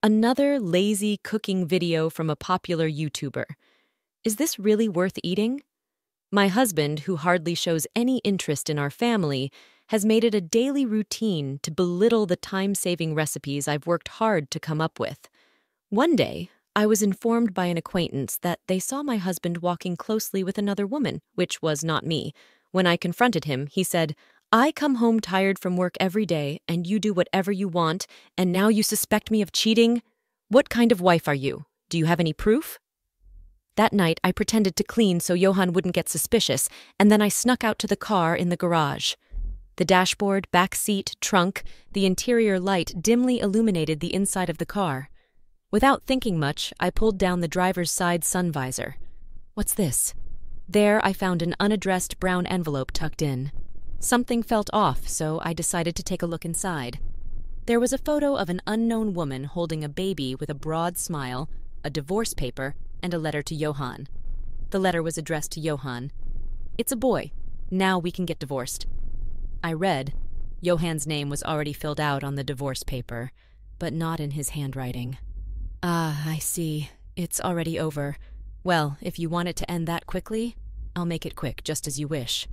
Another lazy cooking video from a popular YouTuber. Is this really worth eating? My husband, who hardly shows any interest in our family, has made it a daily routine to belittle the time-saving recipes I've worked hard to come up with. One day, I was informed by an acquaintance that they saw my husband walking closely with another woman, which was not me. When I confronted him, he said, "I come home tired from work every day, and you do whatever you want, and now you suspect me of cheating? What kind of wife are you? Do you have any proof?" That night, I pretended to clean so Johan wouldn't get suspicious, and then I snuck out to the car in the garage. The dashboard, back seat, trunk, the interior light dimly illuminated the inside of the car. Without thinking much, I pulled down the driver's side sun visor. What's this? There, I found an unaddressed brown envelope tucked in. Something felt off, so I decided to take a look inside. There was a photo of an unknown woman holding a baby with a broad smile, a divorce paper, and a letter to Johan. The letter was addressed to Johan. "It's a boy. Now we can get divorced." I read. Johan's name was already filled out on the divorce paper, but not in his handwriting. "Ah, I see. It's already over. Well, if you want it to end that quickly, I'll make it quick, just as you wish."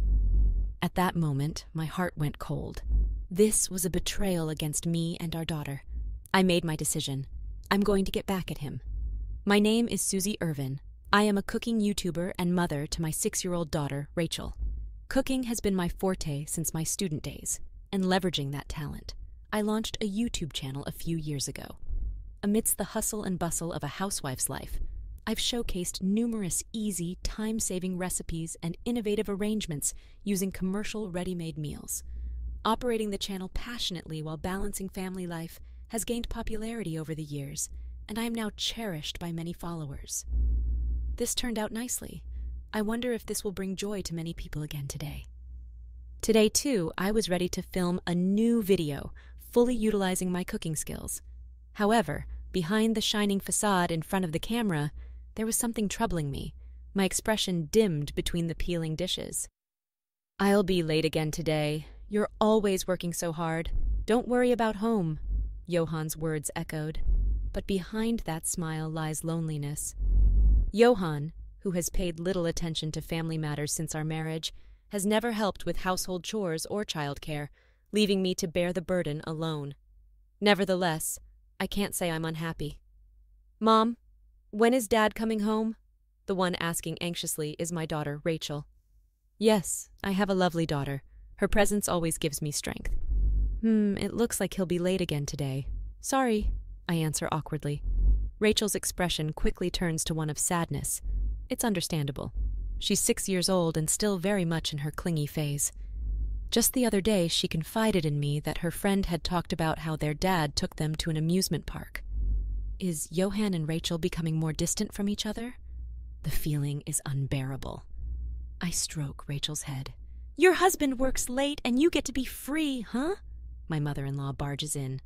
At that moment, my heart went cold. This was a betrayal against me and our daughter. I made my decision. I'm going to get back at him. My name is Susie Irvin. I am a cooking YouTuber and mother to my 6-year-old daughter, Rachel. Cooking has been my forte since my student days, and leveraging that talent, I launched a YouTube channel a few years ago. Amidst the hustle and bustle of a housewife's life, I've showcased numerous easy, time-saving recipes and innovative arrangements using commercial ready-made meals. Operating the channel passionately while balancing family life has gained popularity over the years, and I am now cherished by many followers. This turned out nicely. I wonder if this will bring joy to many people again today. Today, too, I was ready to film a new video, fully utilizing my cooking skills. However, behind the shining facade in front of the camera, there was something troubling me. My expression dimmed between the peeling dishes. "I'll be late again today. You're always working so hard. Don't worry about home," Johan's words echoed. But behind that smile lies loneliness. Johan, who has paid little attention to family matters since our marriage, has never helped with household chores or childcare, leaving me to bear the burden alone. Nevertheless, I can't say I'm unhappy. "Mom, when is Dad coming home?" The one asking anxiously is my daughter, Rachel. "Yes, I have a lovely daughter. Her presence always gives me strength." It looks like he'll be late again today. "Sorry," I answer awkwardly. Rachel's expression quickly turns to one of sadness. It's understandable. She's 6 years old and still very much in her clingy phase. Just the other day, she confided in me that her friend had talked about how their dad took them to an amusement park. Is Johan and Rachel becoming more distant from each other? The feeling is unbearable. I stroke Rachel's head. "Your husband works late and you get to be free, huh?" My mother-in-law barges in.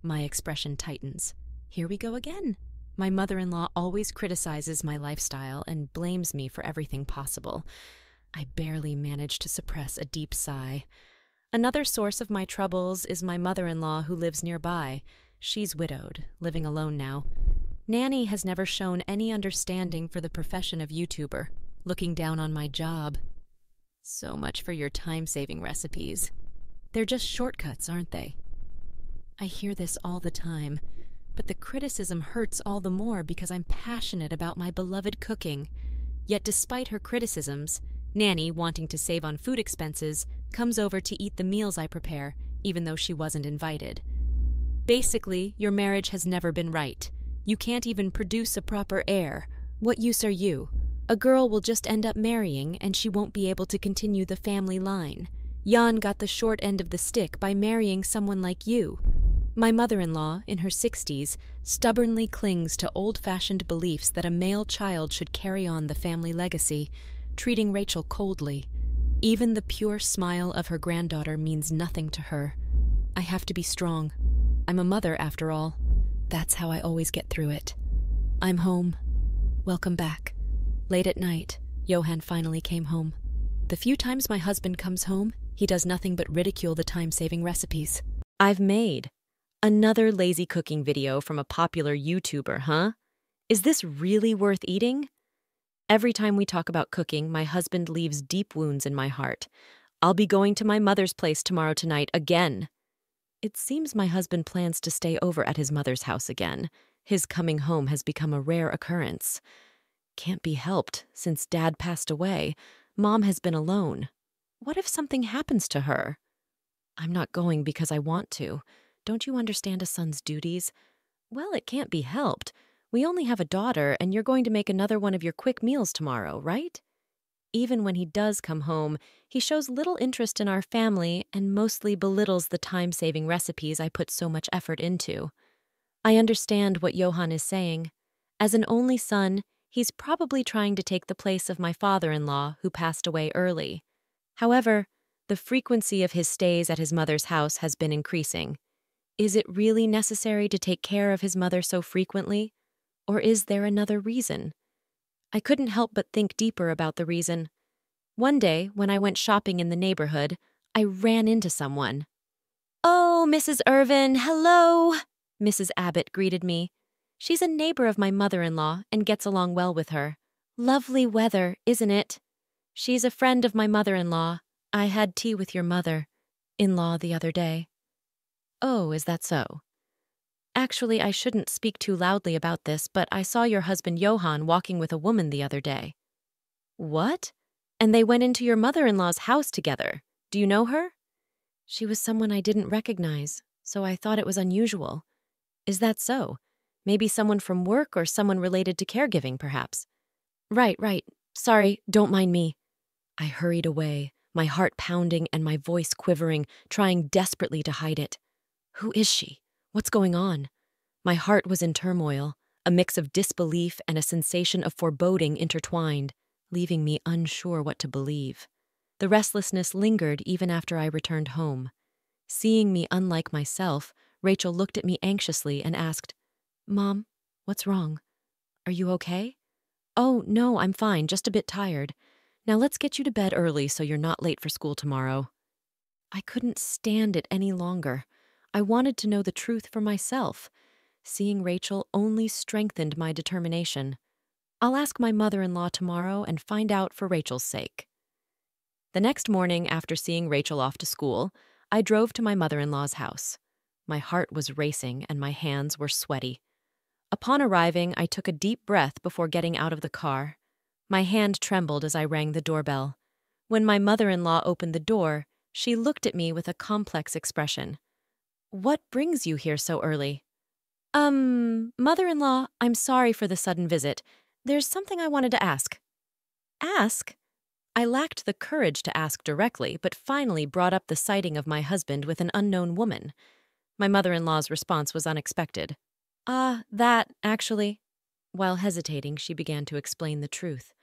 My expression tightens. Here we go again. My mother-in-law always criticizes my lifestyle and blames me for everything possible. I barely manage to suppress a deep sigh. Another source of my troubles is my mother-in-law who lives nearby. She's widowed, living alone now. Nanny has never shown any understanding for the profession of YouTuber, looking down on my job. "So much for your time-saving recipes. They're just shortcuts, aren't they?" I hear this all the time, but the criticism hurts all the more because I'm passionate about my beloved cooking. Yet despite her criticisms, Nanny, wanting to save on food expenses, comes over to eat the meals I prepare, even though she wasn't invited. Basically, your marriage has never been right. You can't even produce a proper heir. What use are you? A girl will just end up marrying, and she won't be able to continue the family line. Jan got the short end of the stick by marrying someone like you. My mother-in-law, in her 60s, stubbornly clings to old-fashioned beliefs that a male child should carry on the family legacy, treating Rachel coldly. Even the pure smile of her granddaughter means nothing to her. I have to be strong. I'm a mother, after all. That's how I always get through it. I'm home. Welcome back. Late at night, Johan finally came home. The few times my husband comes home, he does nothing but ridicule the time-saving recipes I've made. Another lazy cooking video from a popular YouTuber, huh? Is this really worth eating? Every time we talk about cooking, my husband leaves deep wounds in my heart. I'll be going to my mother's place tomorrow night again. It seems my husband plans to stay over at his mother's house again. His coming home has become a rare occurrence. Can't be helped. Since Dad passed away, Mom has been alone. What if something happens to her? I'm not going because I want to. Don't you understand a son's duties? Well, it can't be helped. We only have a daughter, and you're going to make another one of your quick meals tomorrow, right? Even when he does come home, he shows little interest in our family and mostly belittles the time-saving recipes I put so much effort into. I understand what Johan is saying. As an only son, he's probably trying to take the place of my father-in-law, who passed away early. However, the frequency of his stays at his mother's house has been increasing. Is it really necessary to take care of his mother so frequently? Or is there another reason? I couldn't help but think deeper about the reason. One day, when I went shopping in the neighborhood, I ran into someone. "Oh, Mrs. Irvin, hello!" Mrs. Abbott greeted me. She's a neighbor of my mother-in-law and gets along well with her. Lovely weather, isn't it? She's a friend of my mother-in-law. I had tea with your mother-in-law the other day. Oh, is that so? Actually, I shouldn't speak too loudly about this, but I saw your husband Johan walking with a woman the other day. What? And they went into your mother-in-law's house together. Do you know her? She was someone I didn't recognize, so I thought it was unusual. Is that so? Maybe someone from work or someone related to caregiving, perhaps. Right. Sorry, don't mind me. I hurried away, my heart pounding and my voice quivering, trying desperately to hide it. Who is she? What's going on? My heart was in turmoil, a mix of disbelief and a sensation of foreboding intertwined, leaving me unsure what to believe. The restlessness lingered even after I returned home. Seeing me unlike myself, Rachel looked at me anxiously and asked, "Mom, what's wrong? Are you okay?" "Oh, no, I'm fine, just a bit tired. Now let's get you to bed early so you're not late for school tomorrow." I couldn't stand it any longer. I wanted to know the truth for myself. Seeing Rachel only strengthened my determination. I'll ask my mother-in-law tomorrow and find out for Rachel's sake. The next morning, after seeing Rachel off to school, I drove to my mother-in-law's house. My heart was racing and my hands were sweaty. Upon arriving, I took a deep breath before getting out of the car. My hand trembled as I rang the doorbell. When my mother-in-law opened the door, she looked at me with a complex expression. "What brings you here so early?" Mother-in-law, I'm sorry for the sudden visit. There's something I wanted to ask." Ask? I lacked the courage to ask directly, but finally brought up the sighting of my husband with an unknown woman. My mother-in-law's response was unexpected. Actually. While hesitating, she began to explain the truth.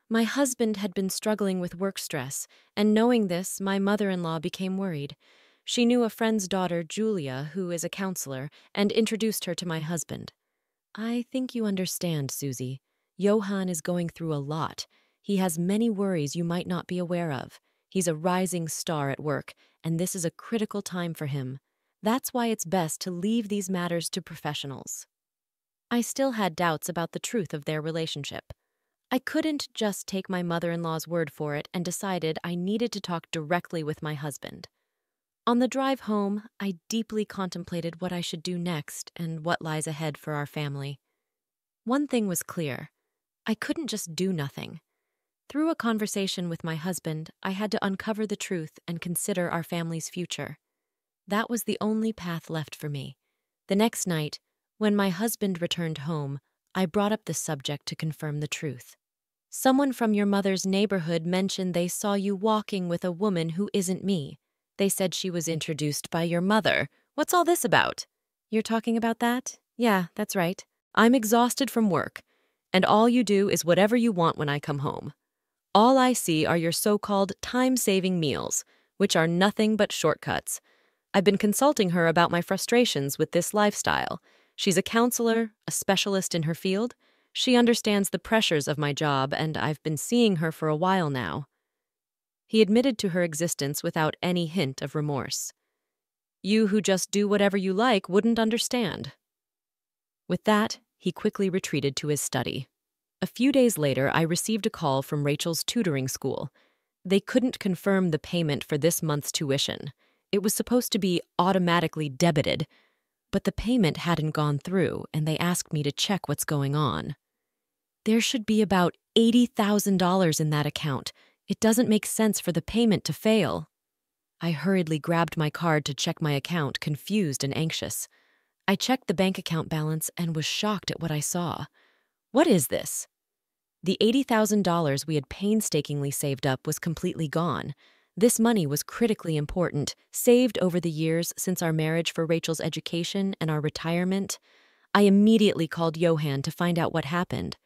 My husband had been struggling with work stress, and knowing this, my mother-in-law became worried. She knew a friend's daughter, Julia, who is a counselor, and introduced her to my husband. I think you understand, Susie. Johan is going through a lot. He has many worries you might not be aware of. He's a rising star at work, and this is a critical time for him. That's why it's best to leave these matters to professionals. I still had doubts about the truth of their relationship. I couldn't just take my mother-in-law's word for it and decided I needed to talk directly with my husband. On the drive home, I deeply contemplated what I should do next and what lies ahead for our family. One thing was clear. I couldn't just do nothing. Through a conversation with my husband, I had to uncover the truth and consider our family's future. That was the only path left for me. The next night, when my husband returned home, I brought up the subject to confirm the truth. "Someone from your mother's neighborhood mentioned they saw you walking with a woman who isn't me. They said she was introduced by your mother. What's all this about?" "You're talking about that? Yeah, that's right. I'm exhausted from work, and all you do is whatever you want when I come home. All I see are your so-called time-saving meals, which are nothing but shortcuts. I've been consulting her about my frustrations with this lifestyle. She's a counselor, a specialist in her field. She understands the pressures of my job, and I've been seeing her for a while now." He admitted to her existence without any hint of remorse. You who just do whatever you like wouldn't understand." With that, he quickly retreated to his study. A few days later, I received a call from Rachel's tutoring school. They couldn't confirm the payment for this month's tuition. It was supposed to be automatically debited, but the payment hadn't gone through, and they asked me to check what's going on. There should be about $80,000 in that account. It doesn't make sense for the payment to fail. I hurriedly grabbed my card to check my account, confused and anxious. I checked the bank account balance and was shocked at what I saw. What is this? The $80,000 we had painstakingly saved up was completely gone. This money was critically important, saved over the years since our marriage for Rachel's education and our retirement. I immediately called Johan to find out what happened.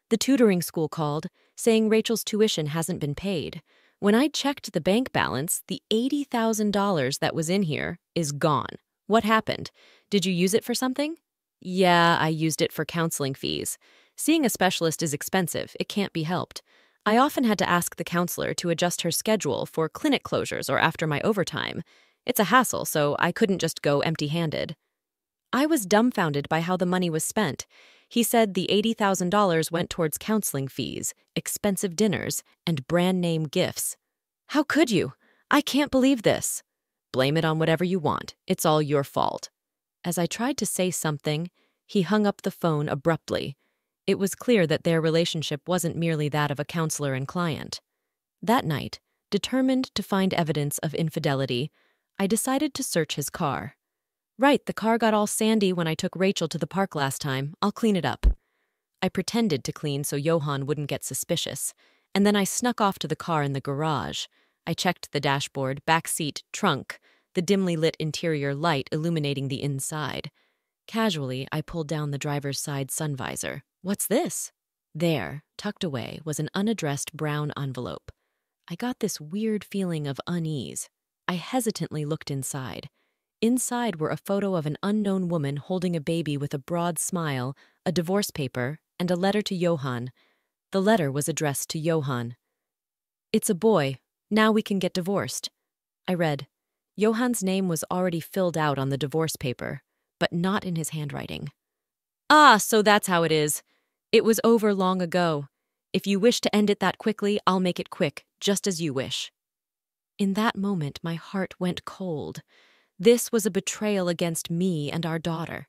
The tutoring school called, saying Rachel's tuition hasn't been paid. When I checked the bank balance, the $80,000 that was in here is gone. What happened? Did you use it for something? Yeah, I used it for counseling fees. Seeing a specialist is expensive. It can't be helped. I often had to ask the counselor to adjust her schedule for clinic closures or after my overtime. It's a hassle, so I couldn't just go empty-handed. I was dumbfounded by how the money was spent. He said the $80,000 went towards counseling fees, expensive dinners, and brand-name gifts. How could you? I can't believe this. Blame it on whatever you want. It's all your fault. As I tried to say something, he hung up the phone abruptly. It was clear that their relationship wasn't merely that of a counselor and client. That night, determined to find evidence of infidelity, I decided to search his car. Right, the car got all sandy when I took Rachel to the park last time. I'll clean it up. I pretended to clean so Johan wouldn't get suspicious, and then I snuck off to the car in the garage. I checked the dashboard, back seat, trunk, the dimly lit interior light illuminating the inside. Casually, I pulled down the driver's side sun visor. What's this? There, tucked away, was an unaddressed brown envelope. I got this weird feeling of unease. I hesitantly looked inside. Inside were a photo of an unknown woman holding a baby with a broad smile, a divorce paper, and a letter to Johan. The letter was addressed to Johan. "It's a boy. Now we can get divorced." I read. Johan's name was already filled out on the divorce paper, but not in his handwriting. Ah, so that's how it is. It was over long ago. If you wish to end it that quickly, I'll make it quick, just as you wish. In that moment, my heart went cold. This was a betrayal against me and our daughter.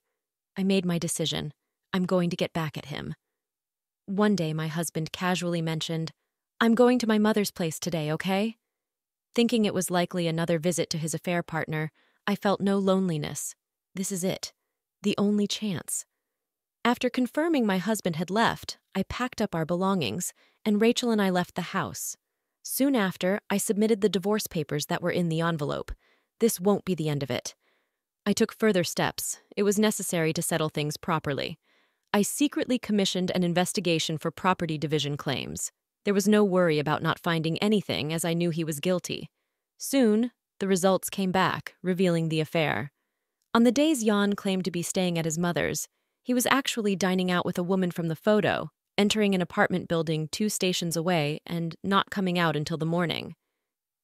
I made my decision. I'm going to get back at him. One day, my husband casually mentioned, "I'm going to my mother's place today, okay?" Thinking it was likely another visit to his affair partner, I felt no loneliness. This is it. The only chance. After confirming my husband had left, I packed up our belongings, and Rachel and I left the house. Soon after, I submitted the divorce papers that were in the envelope. This won't be the end of it. I took further steps. It was necessary to settle things properly. I secretly commissioned an investigation for property division claims. There was no worry about not finding anything, as I knew he was guilty. Soon, the results came back, revealing the affair. On the days Johan claimed to be staying at his mother's, he was actually dining out with a woman from the photo, entering an apartment building 2 stations away and not coming out until the morning.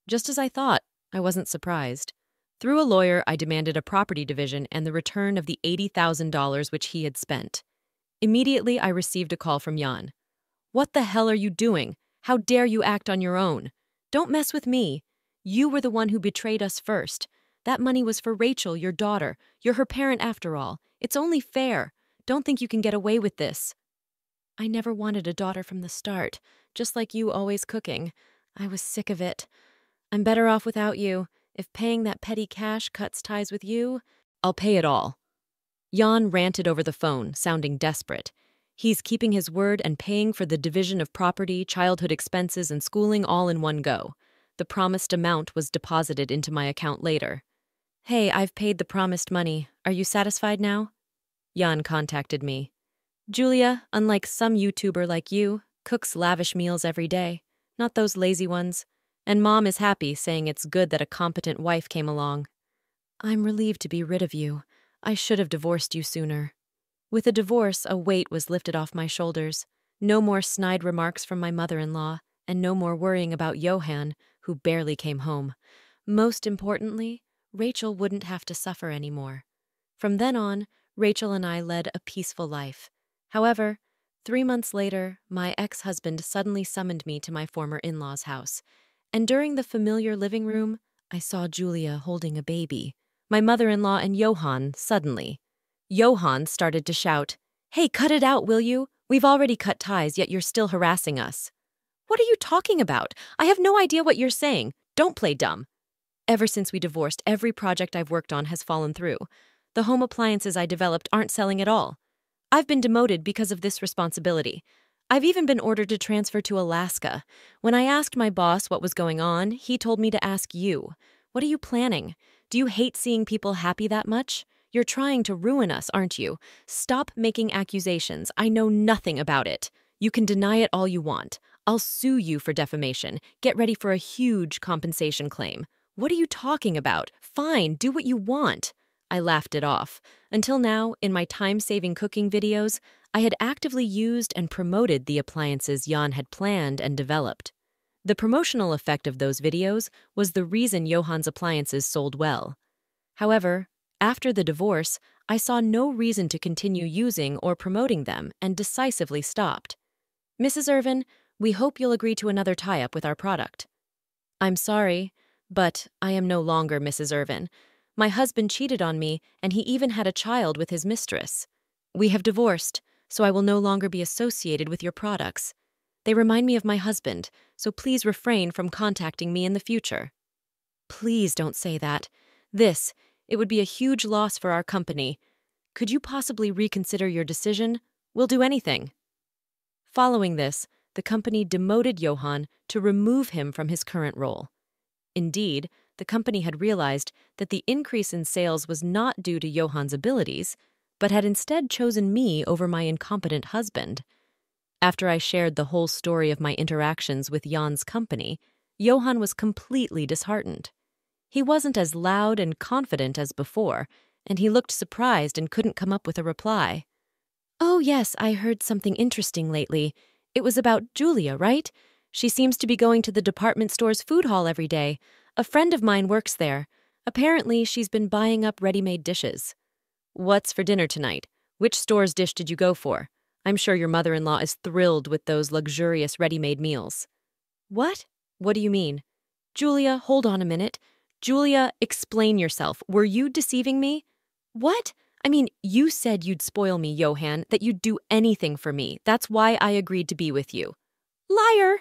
Just as I thought, I wasn't surprised. Through a lawyer, I demanded a property division and the return of the $80,000 which he had spent. Immediately, I received a call from Johan. "What the hell are you doing? How dare you act on your own? Don't mess with me. You were the one who betrayed us first. That money was for Rachel, your daughter. You're her parent after all. It's only fair. Don't think you can get away with this." I never wanted a daughter from the start, just like you always cooking. I was sick of it. I'm better off without you. If paying that petty cash cuts ties with you, I'll pay it all. Johan ranted over the phone, sounding desperate. He's keeping his word and paying for the division of property, childhood expenses, and schooling all in one go. The promised amount was deposited into my account later. "Hey, I've paid the promised money. Are you satisfied now?" Johan contacted me. "Julia, unlike some YouTuber like you, cooks lavish meals every day. Not those lazy ones. And Mom is happy, saying it's good that a competent wife came along. I'm relieved to be rid of you. I should have divorced you sooner." With a divorce, a weight was lifted off my shoulders. No more snide remarks from my mother-in-law, and no more worrying about Johan, who barely came home. Most importantly, Rachel wouldn't have to suffer anymore. From then on, Rachel and I led a peaceful life. However, 3 months later, my ex-husband suddenly summoned me to my former in-laws' house. And during the familiar living room, I saw Julia holding a baby. My mother-in-law and Johan suddenly. Johan started to shout, "Hey, cut it out, will you? We've already cut ties, yet you're still harassing us." "What are you talking about? I have no idea what you're saying. Don't play dumb." Ever since we divorced, every project I've worked on has fallen through. The home appliances I developed aren't selling at all. I've been demoted because of this responsibility. I've even been ordered to transfer to Alaska. When I asked my boss what was going on, he told me to ask you. What are you planning? Do you hate seeing people happy that much? You're trying to ruin us, aren't you? Stop making accusations. I know nothing about it. You can deny it all you want. I'll sue you for defamation. Get ready for a huge compensation claim. What are you talking about? Fine, do what you want. I laughed it off. Until now, in my time-saving cooking videos, I had actively used and promoted the appliances Jan had planned and developed. The promotional effect of those videos was the reason Johan's appliances sold well. However, after the divorce, I saw no reason to continue using or promoting them and decisively stopped. Mrs. Irvin, we hope you'll agree to another tie-up with our product. I'm sorry, but I am no longer Mrs. Irvin. My husband cheated on me, and he even had a child with his mistress. We have divorced, so I will no longer be associated with your products. They remind me of my husband, so please refrain from contacting me in the future. Please don't say that. It would be a huge loss for our company. Could you possibly reconsider your decision? We'll do anything. Following this, the company demoted Johan to remove him from his current role. Indeed, the company had realized that the increase in sales was not due to Johan's abilities, but had instead chosen me over my incompetent husband. After I shared the whole story of my interactions with Jan's company, Johan was completely disheartened. He wasn't as loud and confident as before, and he looked surprised and couldn't come up with a reply. "Oh yes, I heard something interesting lately. It was about Julia, right? She seems to be going to the department store's food hall every day. A friend of mine works there. Apparently, she's been buying up ready-made dishes." "What's for dinner tonight? Which store's dish did you go for? I'm sure your mother-in-law is thrilled with those luxurious ready-made meals." "What? What do you mean?" "Julia, hold on a minute. Julia, explain yourself. Were you deceiving me?" "What? I mean, you said you'd spoil me, Johan, that you'd do anything for me. That's why I agreed to be with you." "Liar!"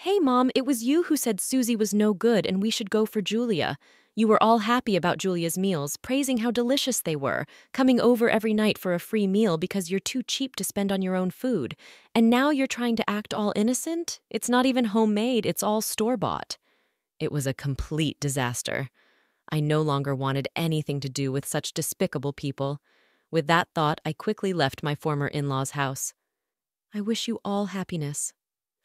"Hey, Mom, it was you who said Susie was no good and we should go for Julia. You were all happy about Julia's meals, praising how delicious they were, coming over every night for a free meal because you're too cheap to spend on your own food. And now you're trying to act all innocent? It's not even homemade, it's all store-bought." It was a complete disaster. I no longer wanted anything to do with such despicable people. With that thought, I quickly left my former in-laws' house. I wish you all happiness.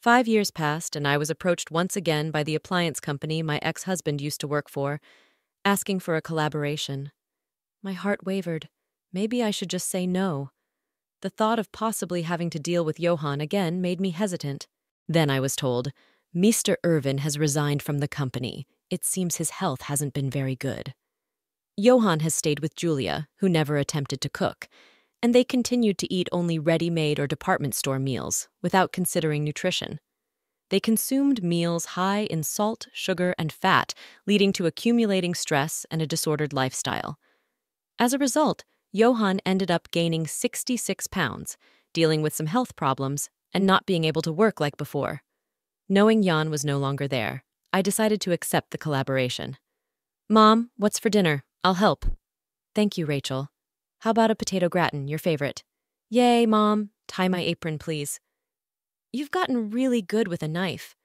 5 years passed, and I was approached once again by the appliance company my ex-husband used to work for, asking for a collaboration. My heart wavered. Maybe I should just say no. The thought of possibly having to deal with Johan again made me hesitant. Then I was told, "Mr. Irvin has resigned from the company. It seems his health hasn't been very good." Johan has stayed with Julia, who never attempted to cook, and they continued to eat only ready-made or department store meals, without considering nutrition. They consumed meals high in salt, sugar, and fat, leading to accumulating stress and a disordered lifestyle. As a result, Johan ended up gaining 66 pounds, dealing with some health problems, and not being able to work like before. Knowing Jan was no longer there, I decided to accept the collaboration. "Mom, what's for dinner? I'll help." "Thank you, Rachel. How about a potato gratin, your favorite?" "Yay, Mom. Tie my apron, please." "You've gotten really good with a knife."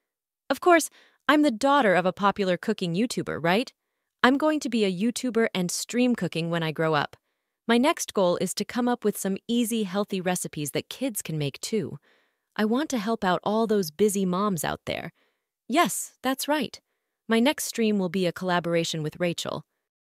"Of course, I'm the daughter of a popular cooking YouTuber, right? I'm going to be a YouTuber and stream cooking when I grow up. My next goal is to come up with some easy, healthy recipes that kids can make too. I want to help out all those busy moms out there. Yes, that's right. My next stream will be a collaboration with Rachel.